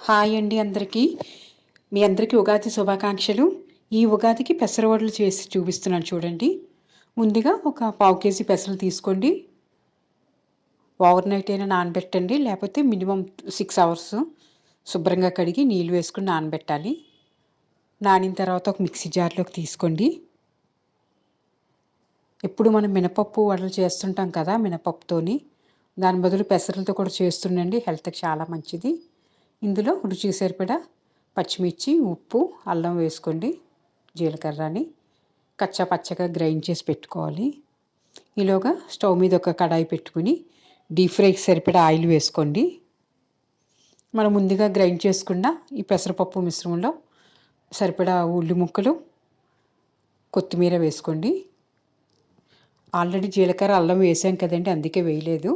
Hi అండి అందరికీ. మీ అందరికీ ఉగాది శుభాకాంక్షలు. ఈ ఉగాదికి పెసరవడలు చేసి చూపిస్తున్నాను చూడండి. ముందుగా ఒక పావు కేజీ పెసలు తీసుకోండి. ఓవర్ నైట్ అయినా నానబెట్టండి, లేకపోతే మినిమం 6 అవర్స్ శుభ్రంగా కడిగి నీళ్ళు వేసుకుని నానబెట్టాలి. నానిన తర్వాత ఒక మిక్సీ జార్లోకి తీసుకోండి. ఎప్పుడు మనం మినపప్పు వడలు చేస్తుంటాం కదా మినపప్పుతోని, దాని బదులు పెసరలతో కూడా చేస్తుండండి, హెల్త్కి చాలా మంచిది. ఇందులో రుచికి సరిపడా పచ్చిమిర్చి, ఉప్పు, అల్లం వేసుకోండి. జీలకర్రని కచ్చా పచ్చగా గ్రైండ్ చేసి పెట్టుకోవాలి. ఈలోగా స్టవ్ మీద ఒక కడాయి పెట్టుకుని డీప్ ఫ్రైకి సరిపడా ఆయిల్ వేసుకోండి. మనం ముందుగా గ్రైండ్ చేసుకున్న ఈ పెసరపప్పు మిశ్రమంలో సరిపడా ఉల్లి ముక్కలు, కొత్తిమీర వేసుకోండి. ఆల్రెడీ జీలకర్ర, అల్లం వేసాం కదండి, అందుకే వేయలేదు.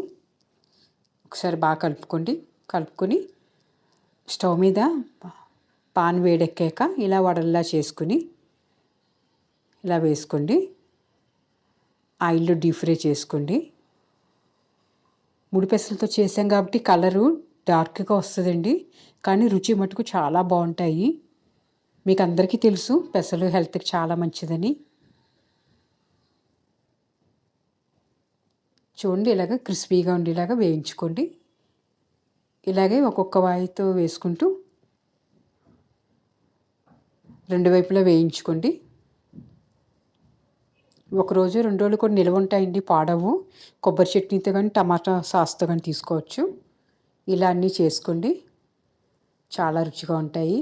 ఒకసారి బాగా కలుపుకొని స్టవ్ మీద పాన్ వేడెక్కాక ఇలా వడల్లా చేసుకుని ఇలా వేసుకోండి. ఆయిల్లో డీప్ ఫ్రై చేసుకోండి. ముడి పెసలతో చేసాం కాబట్టి కలరు డార్క్గా వస్తుందండి, కానీ రుచి మటుకు చాలా బాగుంటాయి. మీకు అందరికీ తెలుసు పెసలు హెల్త్కి చాలా మంచిదని. చూడండి, ఇలాగ క్రిస్పీగా ఉండేలాగా వేయించుకోండి. ఇలాగే ఒక్కొక్క వాయితో వేసుకుంటూ రెండు వైపులా వేయించుకోండి. ఒకరోజు 2 రోజులు కూడా నిల్వ ఉంటాయండి, పాడవు. కొబ్బరి చట్నీతో కానీ టమాటా సాస్తో కానీ తీసుకోవచ్చు. ఇలా అన్నీ చేసుకోండి, చాలా రుచిగా ఉంటాయి.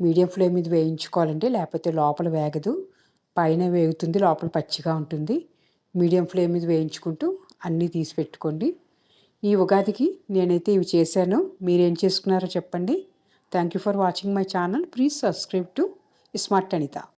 మీడియం ఫ్లేమ్ మీద వేయించుకోవాలండి, లేకపోతే లోపల వేగదు. పైన వేగుతుంది, లోపల పచ్చిగా ఉంటుంది. మీడియం ఫ్లేమ్ మీద వేయించుకుంటూ అన్నీ తీసి పెట్టుకోండి. ఈ ఉగాదికి నేనైతే ఇవి చేశాను. మీరేం చేసుకున్నారో చెప్పండి. Thank you for watching my channel. Please subscribe to Smart Anitha.